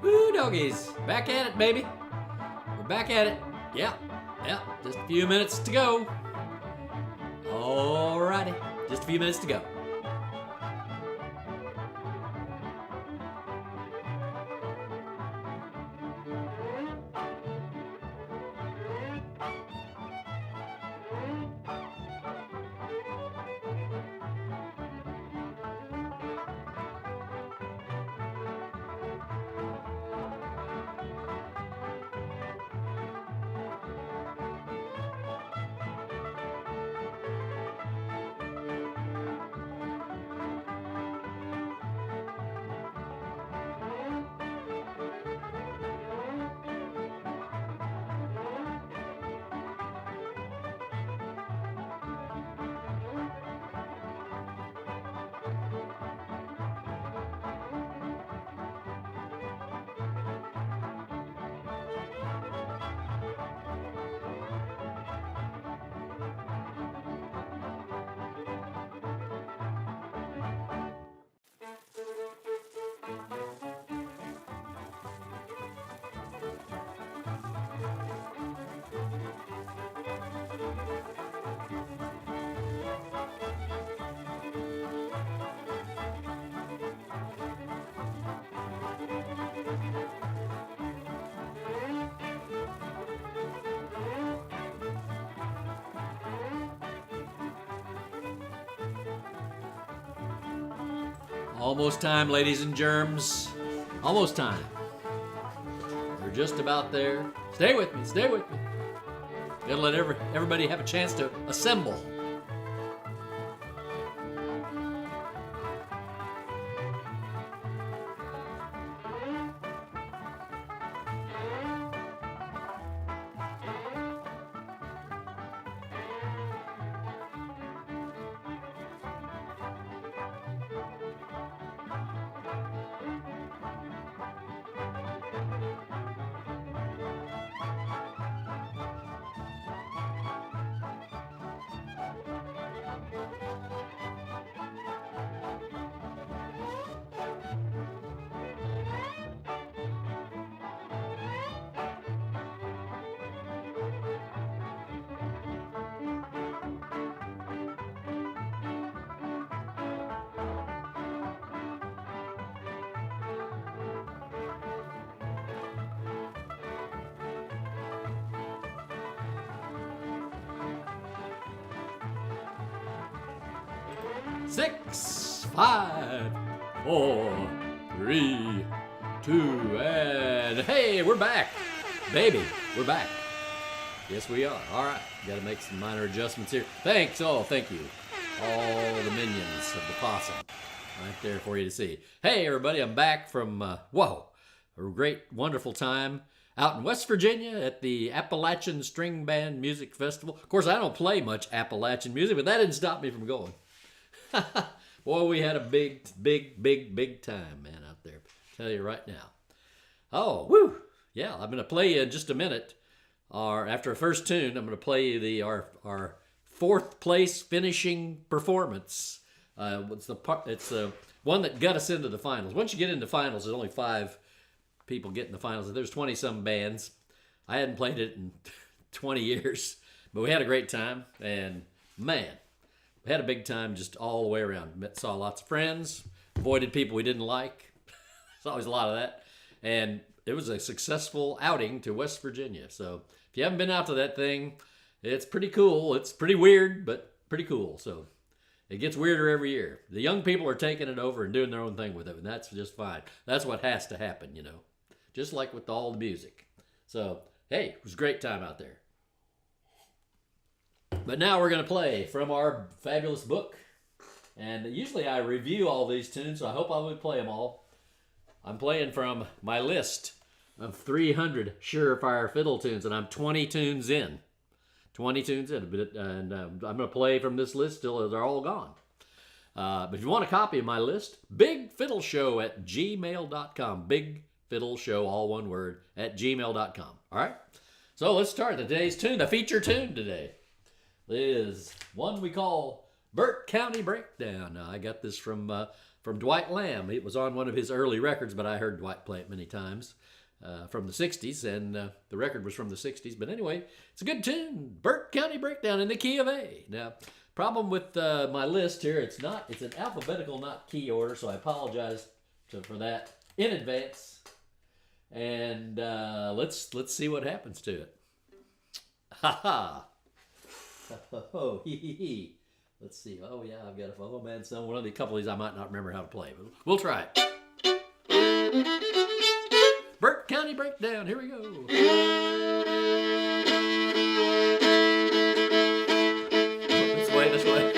Woo, doggies. Back at it, baby. We're back at it. Yep. Just a few minutes to go. Alrighty. Just a few minutes to go. Almost time, ladies and germs. Almost time. We're just about there. Stay with me, stay with me. Gotta let everybody have a chance to assemble. Six, 5, 4, 3, 2, and hey, we're back. Baby, we're back. Yes, we are. All right, got to make some minor adjustments here. Thanks, thank you. All the minions of the possum right there for you to see. Hey, everybody, I'm back from, a great, wonderful time out in West Virginia at the Appalachian String Band Music Festival. Of course, I don't play much Appalachian music, but that didn't stop me from going. Boy, we had a big time, man, out there. Tell you right now. Oh, woo! Yeah, I'm going to play you in just a minute. After a first tune, I'm going to play you our fourth place finishing performance. It's the one that got us into the finals. Once you get into finals, there's only 5 people get in the finals. There's 20-some bands. I hadn't played it in 20 years, but we had a great time, and man, we had a big time just all the way around. Saw lots of friends, avoided people we didn't like. There's always a lot of that. And it was a successful outing to West Virginia. So if you haven't been out to that thing, it's pretty cool. It's pretty weird, but pretty cool. So it gets weirder every year. The young people are taking it over and doing their own thing with it, and that's just fine. That's what has to happen, you know, just like with all the music. So, hey, it was a great time out there. But now we're going to play from our fabulous book. And usually I review all these tunes, so I hope I will play them all. I'm playing from my list of 300 Sure-Fire Fiddle Tunes, and I'm 20 tunes in. 20 tunes in. And I'm going to play from this list till they're all gone. But if you want a copy of my list, bigfiddleshow@gmail.com. Bigfiddleshow, all one word, @gmail.com. All right? So let's start today's tune. The feature tune today is one we call Bert County Breakdown. I got this from Dwight Lamb. It was on one of his early records, but I heard Dwight play it many times from the 60s, and the record was from the 60s. But anyway, it's a good tune. Bert County Breakdown in the key of A. Now, problem with my list here, it's an alphabetical, not key order, so I apologize for that in advance. And let's see what happens to it. Ha ha. Oh, hee hee hee. Let's see. Oh yeah, I've got a man. Some one of the couple of these I might not remember how to play, but we'll try it. Bert County Breakdown. Here we go. This way, this way.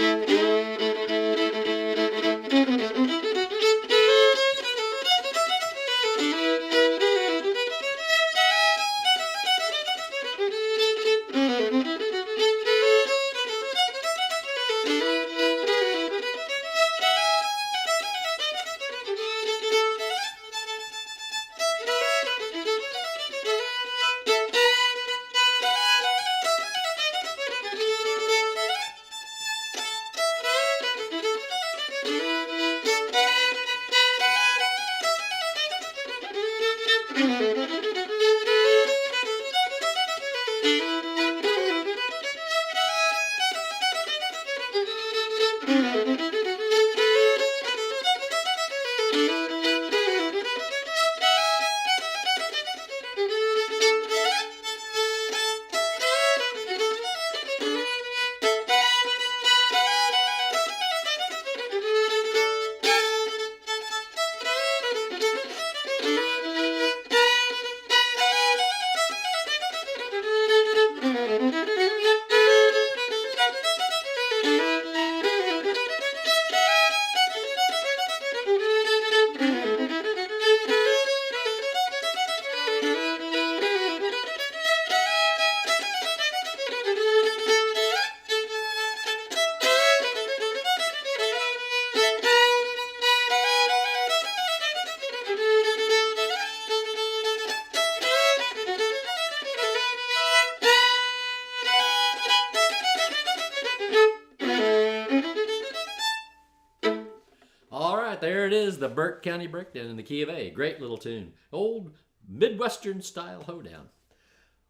There it is, the Bert County Breakdown in the key of A. Great little tune. Old Midwestern style hoedown.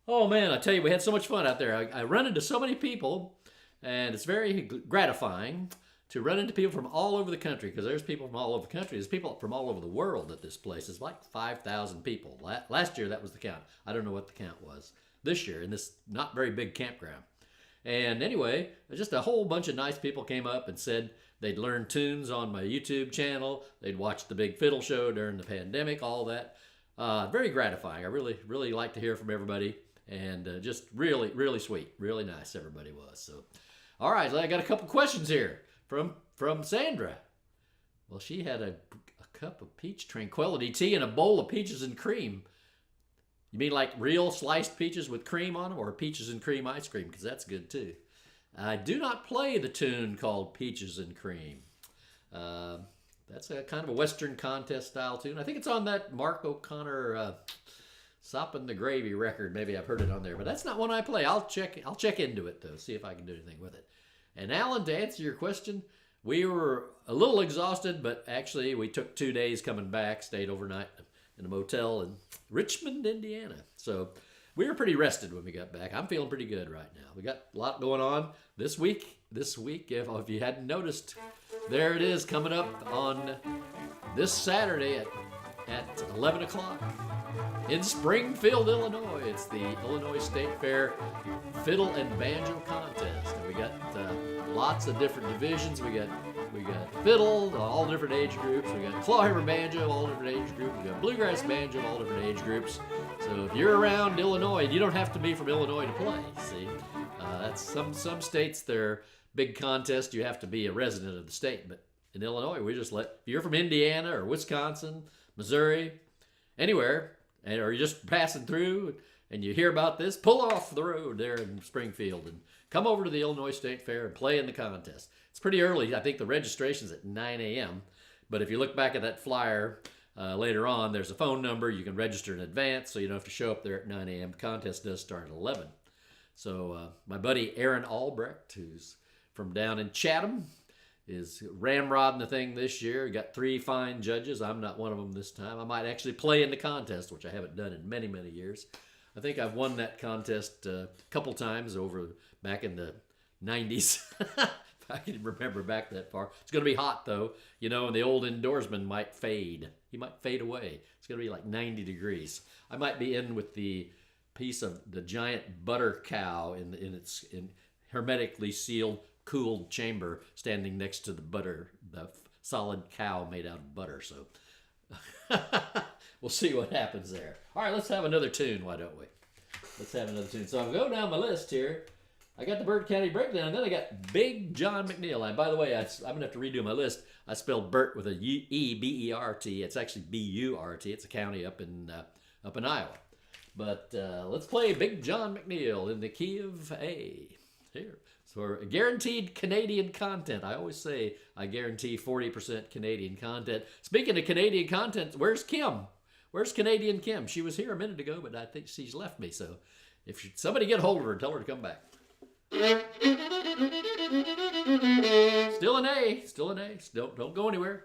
Oh man, I tell you, we had so much fun out there. I run into so many people, and it's very gratifying to run into people from all over the country, because there's people from all over the country. There's people from all over the world at this place. It's like 5,000 people. Last year, that was the count. I don't know what the count was this year in this not very big campground. And anyway, just a whole bunch of nice people came up and said they'd learned tunes on my YouTube channel. They'd watched the big fiddle show during the pandemic, all that. Very gratifying. I really, really like to hear from everybody. And just really, really sweet. Really nice everybody was. So, all right, I got a couple questions here from Sandra. Well, she had a cup of peach tranquility tea and a bowl of peaches and cream. You mean like real sliced peaches with cream on them, or peaches and cream ice cream? Because that's good too. I do not play the tune called Peaches and Cream. That's a kind of a Western contest style tune. I think it's on that Mark O'Connor Soppin' the Gravy record. Maybe I've heard it on there, but that's not one I play. I'll check into it though, see if I can do anything with it. And Alan, to answer your question, we were a little exhausted, but actually we took 2 days coming back, stayed overnight in a motel in Richmond, Indiana. So we were pretty rested when we got back. I'm feeling pretty good right now. We got a lot going on this week. If you hadn't noticed, there it is coming up on this Saturday at 11 o'clock in Springfield, Illinois. It's the Illinois State Fair Fiddle and Banjo Contest. And we got lots of different divisions. We got fiddle, all different age groups. We got clawhammer banjo, all different age groups. We got bluegrass banjo, all different age groups. So if you're around Illinois, you don't have to be from Illinois to play. See, that's some states, their big contest, you have to be a resident of the state. But in Illinois, we just if you're from Indiana or Wisconsin, Missouri, anywhere, or you're just passing through and you hear about this, pull off the road there in Springfield and come over to the Illinois State Fair and play in the contest. It's pretty early. I think the registration's at 9 a.m. But if you look back at that flyer later on, there's a phone number. You can register in advance, so you don't have to show up there at 9 a.m. The contest does start at 11. So my buddy Aaron Albrecht, who's from down in Chatham, is ramrodding the thing this year. Got 3 fine judges. I'm not one of them this time. I might actually play in the contest, which I haven't done in many, many years. I think I've won that contest a couple times back in the 90s. If I can remember back that far. It's going to be hot, though, and the old indoorsman might fade. He might fade away. It's going to be like 90 degrees. I might be in with the piece of the giant butter cow in its hermetically sealed, cooled chamber, standing next to the solid cow made out of butter. So we'll see what happens there. All right, let's have another tune, why don't we? Let's have another tune. So I'll go down my list here. I got the Bert County Breakdown, and then I got Big John McNeil. And by the way, I'm going to have to redo my list. I spelled Bert with a E-B-E-R-T. It's actually B-U-R-T. It's a county up in Iowa. But let's play Big John McNeil in the key of A. Here. So guaranteed Canadian content. I always say I guarantee 40% Canadian content. Speaking of Canadian content, where's Kim? Where's Canadian Kim? She was here a minute ago, but I think she's left me. So if somebody get hold of her, tell her to come back. Still an A. Still an A. Don't go anywhere.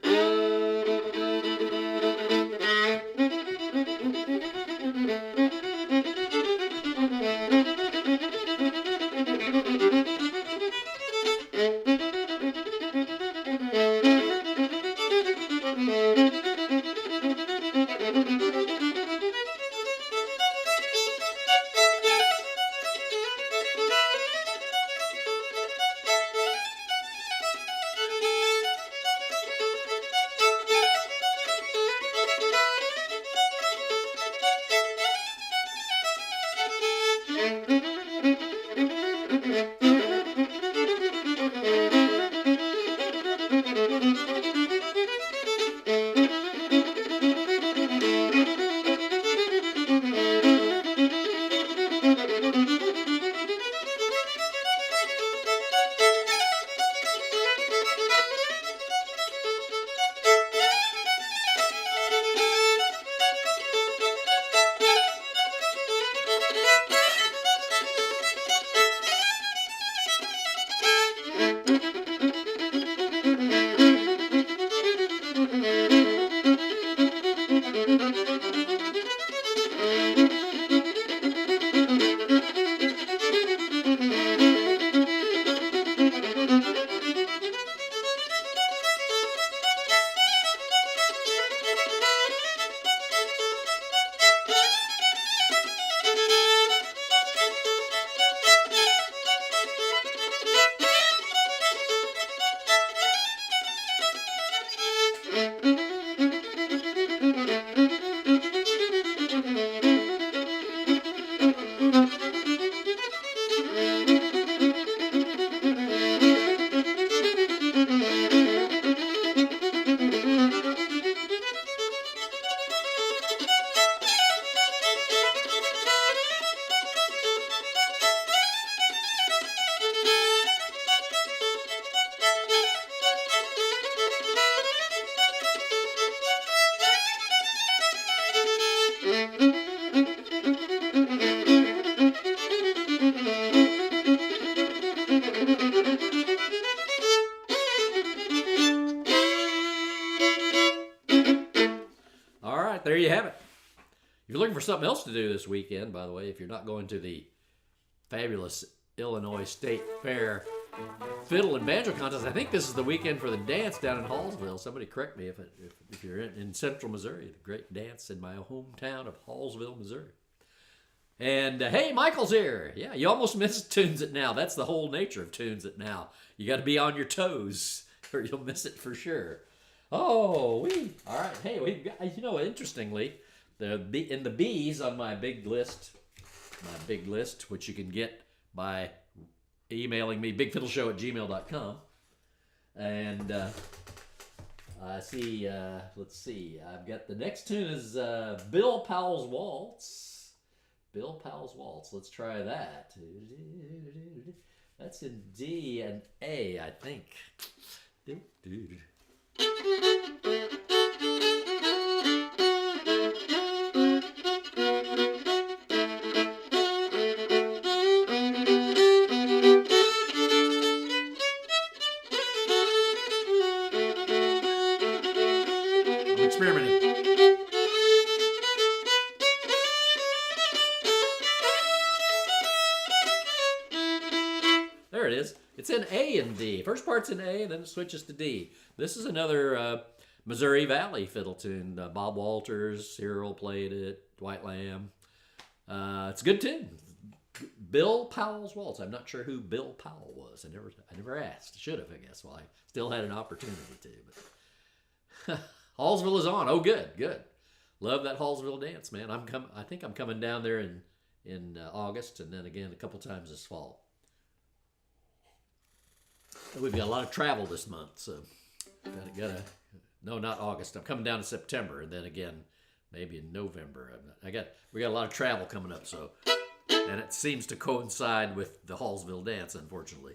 There you have it. If you're looking for something else to do this weekend, by the way, if you're not going to the fabulous Illinois State Fair Fiddle and Banjo Contest, I think this is the weekend for the dance down in Hallsville. Somebody correct me if you're in central Missouri, the great dance in my hometown of Hallsville, Missouri. And hey, Michael's here. Yeah, you almost missed Tunes It Now. That's the whole nature of Tunes It Now. You got to be on your toes or you'll miss it for sure. Oh, all right. Hey, we've got, interestingly, in the B's on my big list, which you can get by emailing me, bigfiddleshow@gmail.com. And I see, let's see, I've got the next tune is Bill Powell's Waltz. Bill Powell's Waltz. Let's try that. That's in D and A, I think. experimenting. There it is. It's in A and D. First part's in A, and then it switches to D. This is another Missouri Valley fiddle tune. Bob Walters, Cyril played it, Dwight Lamb. It's a good tune. Bill Powell's Waltz. I'm not sure who Bill Powell was. I never asked. Should have, I guess. Well, I still had an opportunity to. But Hallsville is on. Oh, good. Love that Hallsville dance, man. I think I'm coming down there in August, and then again a couple times this fall. We've got a lot of travel this month, so no, not August. I'm coming down in September, and then again maybe in November. We got a lot of travel coming up, so. And it seems to coincide with the Hallsville dance, unfortunately.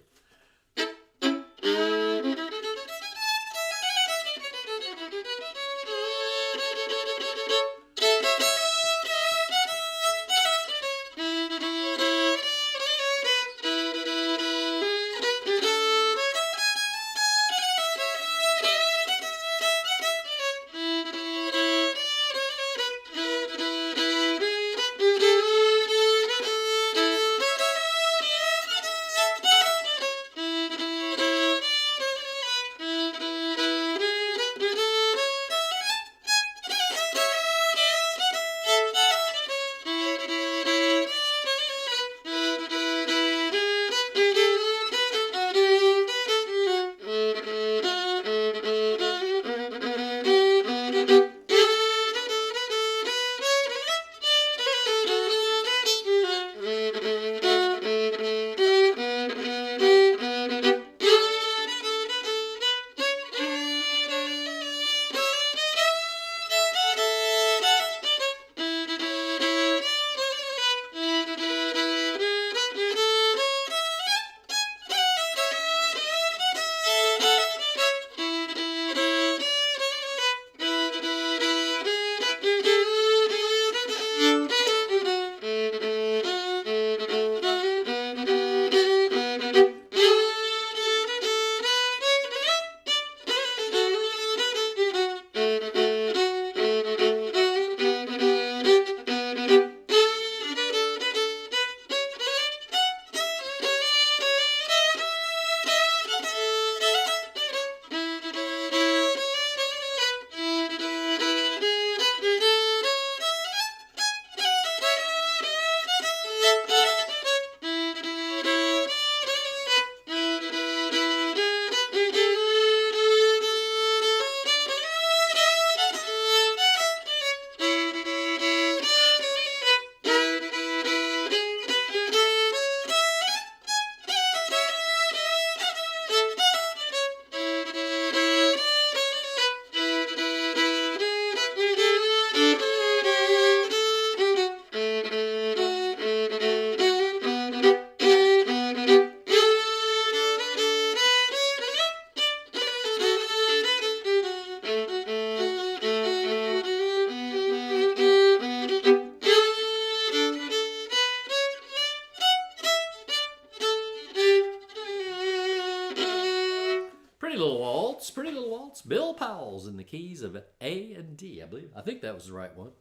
Pretty Little Waltz. Bill Powell's in the keys of A and D, I believe. I think that was the right one.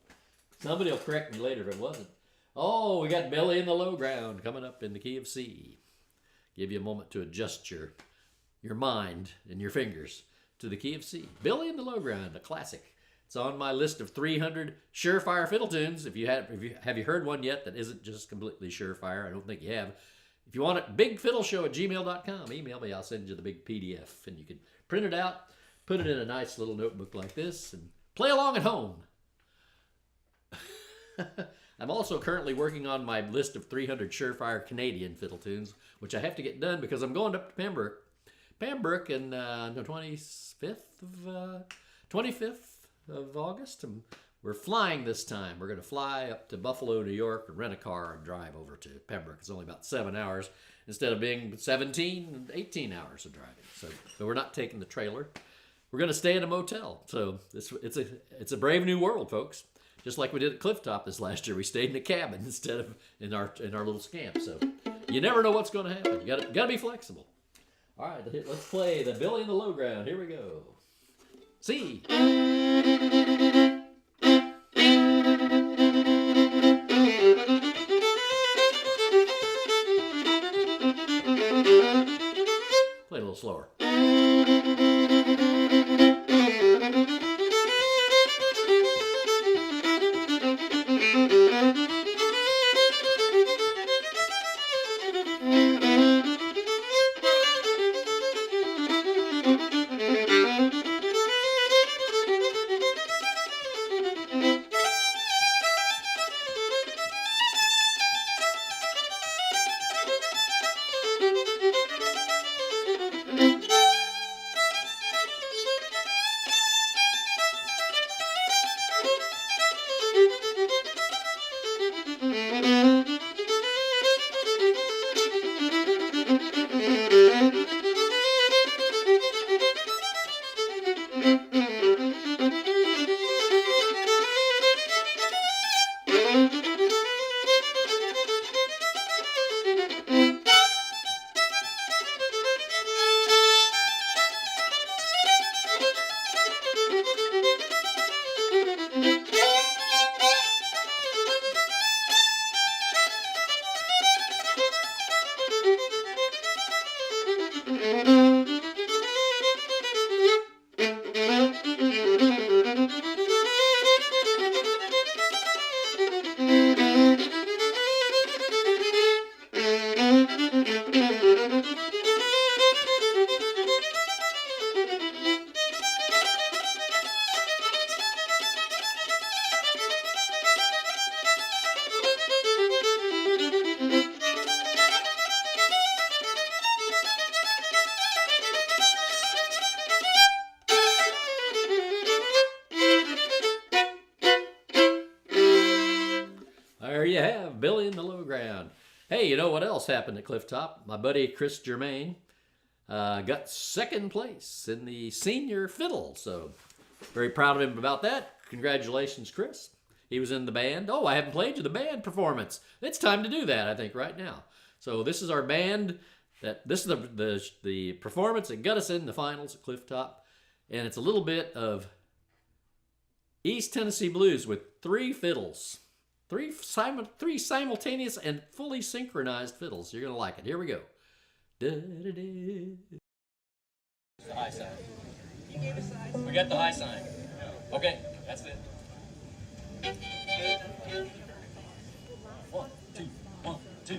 Somebody will correct me later if it wasn't. Oh, we got Billy in the Low Ground coming up in the key of C. Give you a moment to adjust your mind and your fingers to the key of C. Billy in the Low Ground, a classic. It's on my list of 300 Sure-Fire Fiddle Tunes. Have you heard one yet that isn't just completely Sure-Fire? I don't think you have. If you want it, bigfiddleshow@gmail.com. Email me. I'll send you the big PDF, and you can print it out, put it in a nice little notebook like this, and play along at home. I'm also currently working on my list of 300 Sure-Fire Canadian fiddle tunes, which I have to get done because I'm going up to Pembroke in the 25th of August. And we're flying this time. We're going to fly up to Buffalo, New York, and rent a car and drive over to Pembroke. It's only about 7 hours instead of being 17 and 18 hours of driving. So we're not taking the trailer. We're going to stay in a motel. So it's a brave new world, folks. Just like we did at Clifftop this last year, we stayed in a cabin instead of in our little scamp. So you never know what's going to happen. You got to be flexible. All right, let's play the Billy in the Low Ground. Here we go. C. There you have Billy in the Low Ground. Hey, you know what else happened at Clifftop? My buddy Chris Germain got second place in the senior fiddle. So very proud of him about that. Congratulations, Chris. He was in the band. Oh, I haven't played you the band performance. It's time to do that, I think, right now. So this is our band. This is the performance that got us in the finals at Clifftop. And it's a little bit of East Tennessee blues with three fiddles. Three simultaneous and fully synchronized fiddles. You're going to like it. Here we go. Da, da, da. The high sign. You gave us the high sign. We got the high sign. Okay, that's it. 1, 2, 1, 2.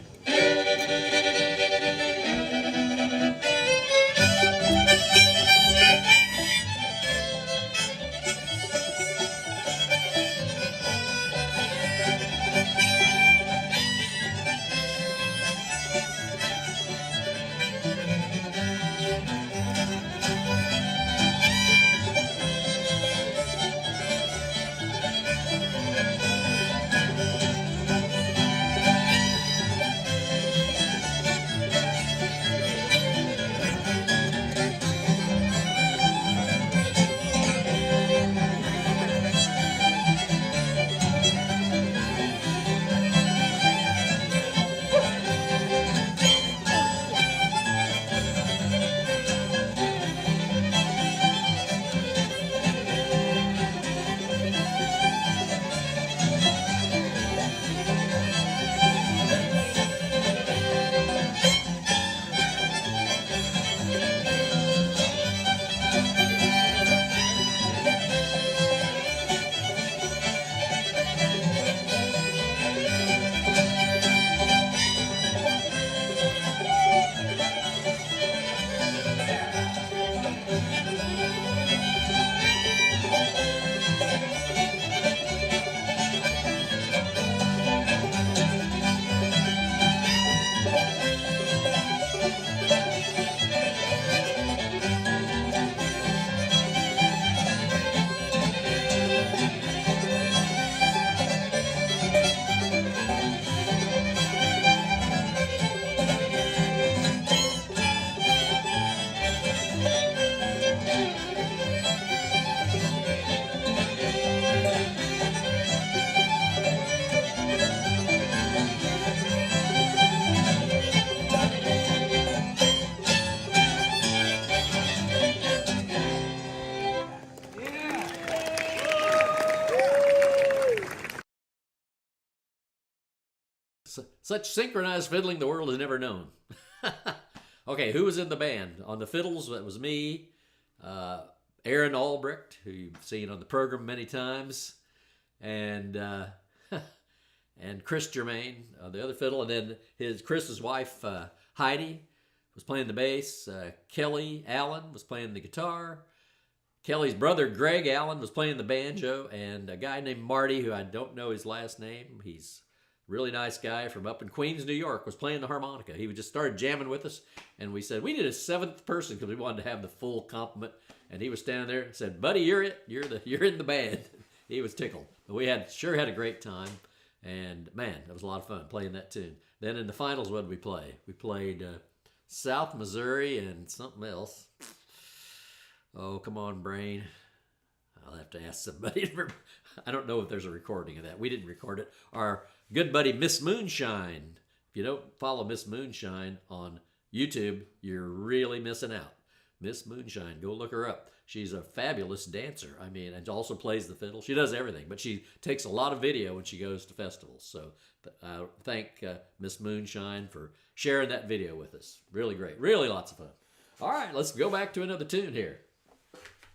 Such synchronized fiddling the world has never known. Okay, who was in the band? On the fiddles, that was me, Aaron Albrecht, who you've seen on the program many times, and and Chris Germain on the other fiddle, and then Chris's wife Heidi was playing the bass. Kelly Allen was playing the guitar. Kelly's brother Greg Allen was playing the banjo, and a guy named Marty, who I don't know his last name. He's really nice guy from up in Queens, New York, was playing the harmonica. He just started jamming with us, and we said we need a seventh person because we wanted to have the full complement. And he was standing there and said, "Buddy, you're it. You're in the band." He was tickled. But we sure had a great time, and man, that was a lot of fun playing that tune. Then in the finals, what did we play? We played South Missouri and something else. Oh, come on, brain. I'll have to ask somebody. I don't know if there's a recording of that. We didn't record it. Our good buddy Miss Moonshine. If you don't follow Miss Moonshine on YouTube, you're really missing out. Miss Moonshine, go look her up. She's a fabulous dancer. I mean, and also plays the fiddle. She does everything, but she takes a lot of video when she goes to festivals. So I thank Miss Moonshine for sharing that video with us. Really great. Really lots of fun. All right, let's go back to another tune here.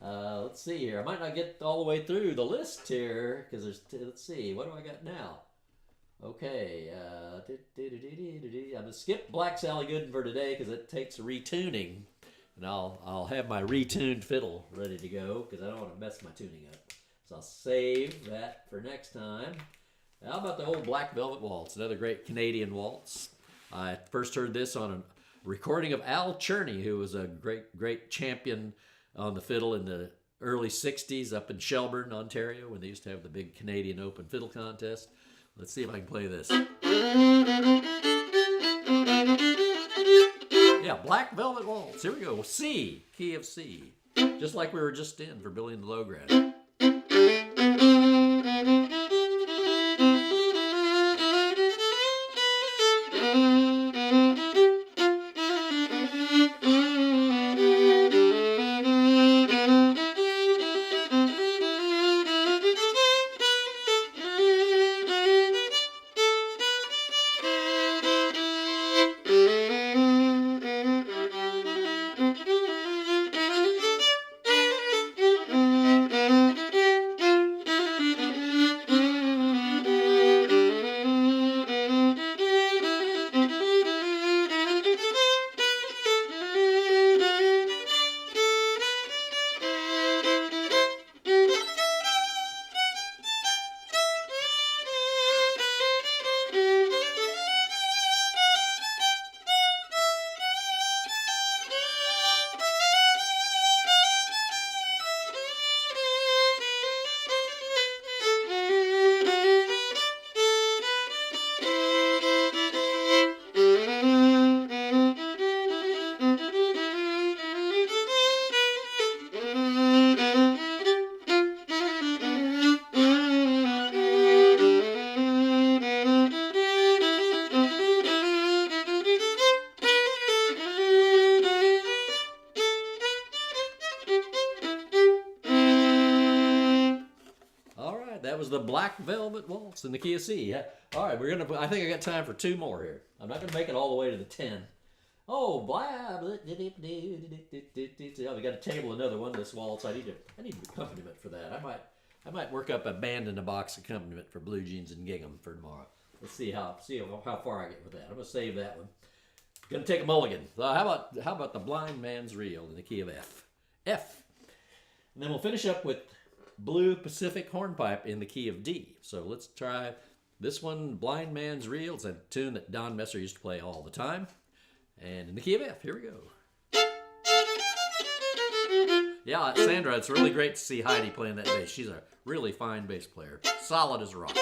Let's see here. I might not get all the way through the list here because let's see. What do I got now? Okay. I'm going to skip Black Sally Gooden for today because it takes retuning. And I'll have my retuned fiddle ready to go because I don't want to mess my tuning up. So I'll save that for next time. How about the old Black Velvet Waltz, another great Canadian waltz. I first heard this on a recording of Al Cherney, who was a great champion on the fiddle in the early 60s up in Shelburne, Ontario, when they used to have the big Canadian Open Fiddle Contest. Let's see if I can play this. Yeah, Black Velvet Waltz. Here we go. C, key of C. Just like we were just in for Billy and the Lowgrass. That was the Black Velvet Waltz in the key of C. All right, I think I got time for 2 more here. I'm not gonna make it all the way to the 10. Oh, blah, blah, we got to table another one. This waltz. I need an accompaniment for that. I might work up a band in a box accompaniment for Blue Jeans and Gingham for tomorrow. Let's see how far I get with that. I'm gonna save that one. Gonna take a mulligan. How about the Blind Man's Reel in the key of F? F. And then we'll finish up with Blue Pacific Hornpipe in the key of D. So let's try this one, Blind Man's Reel. It's a tune that Don Messer used to play all the time. And in the key of F, here we go. Yeah, Sandra, it's really great to see Heidi playing that bass. She's a really fine bass player. Solid as a rock.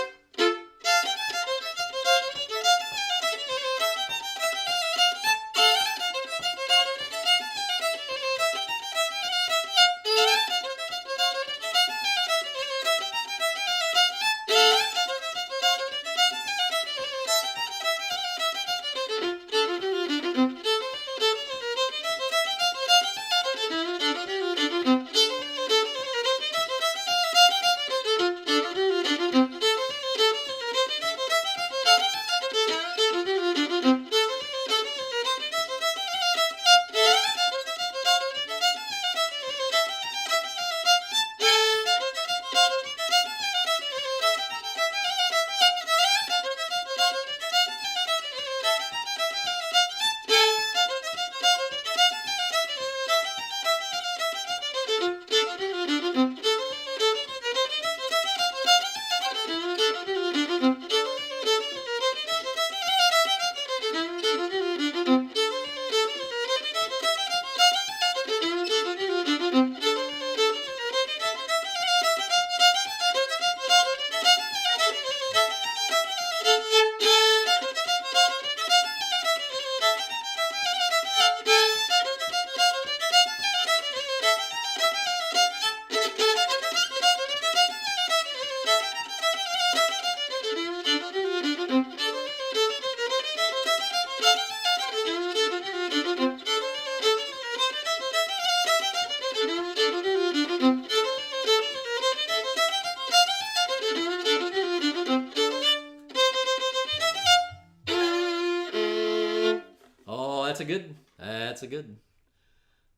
That's a good.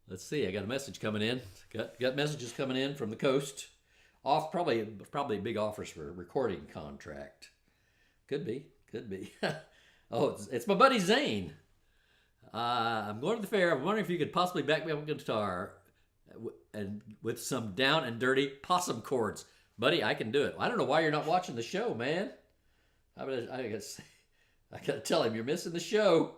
Let's see. I got a message coming in. Got messages coming in from the coast. Probably big offers for a recording contract. Could be. Oh, it's my buddy Zane. I'm going to the fair. I'm wondering if you could possibly back me up a guitar and with some down and dirty possum chords, buddy. I can do it. I don't know why you're not watching the show, man. I gotta tell him you're missing the show.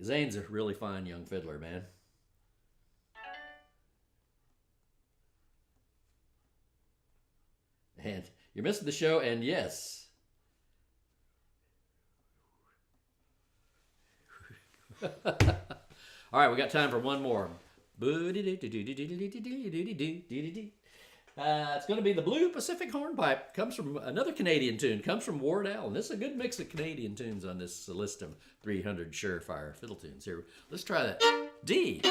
Zane's a really fine young fiddler, man. And You're missing the show, and yes. All right, we got time for one more. It's going to be the Blue Pacific Hornpipe. Comes from another Canadian tune. Comes from Ward Allen. This is a good mix of Canadian tunes on this list of 300 Sure-Fire Fiddle Tunes. Here, let's try that. D.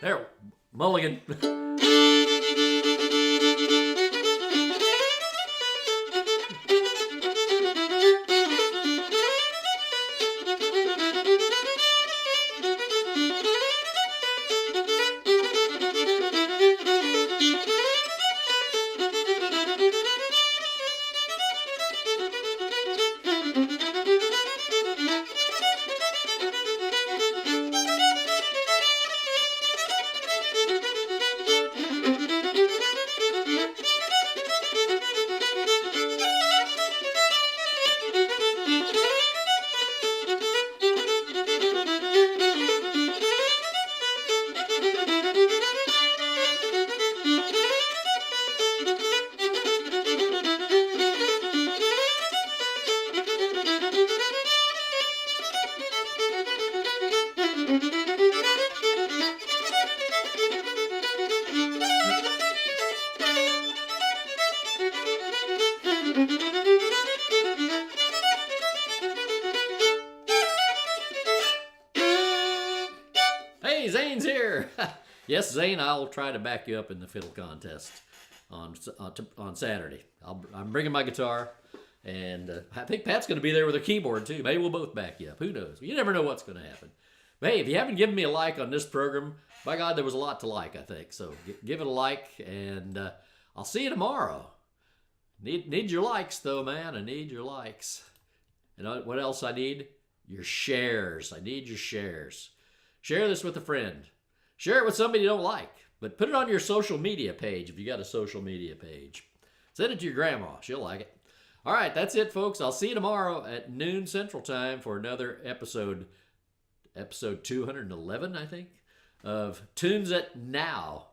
There, mulligan. Hey, Zane's here. Yes, Zane, I'll try to back you up in the fiddle contest on Saturday. I'm bringing my guitar, and I think Pat's going to be there with a keyboard too. Maybe we'll both back you up. Who knows? You never know what's going to happen. But hey, if you haven't given me a like on this program, by God, there was a lot to like, I think. So give it a like, and I'll see you tomorrow. Need your likes, though, man. I need your likes. And what else I need? Your shares. I need your shares. Share this with a friend. Share it with somebody you don't like. But put it on your social media page if you got a social media page. Send it to your grandma. She'll like it. All right, that's it, folks. I'll see you tomorrow at noon Central Time for another episode 211, I think, of Tunes at Now.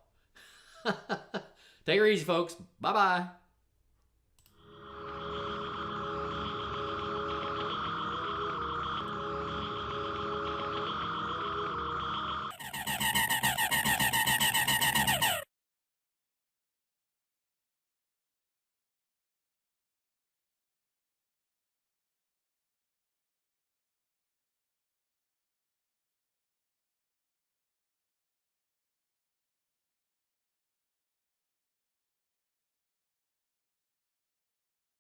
Take her easy, folks. Bye-bye.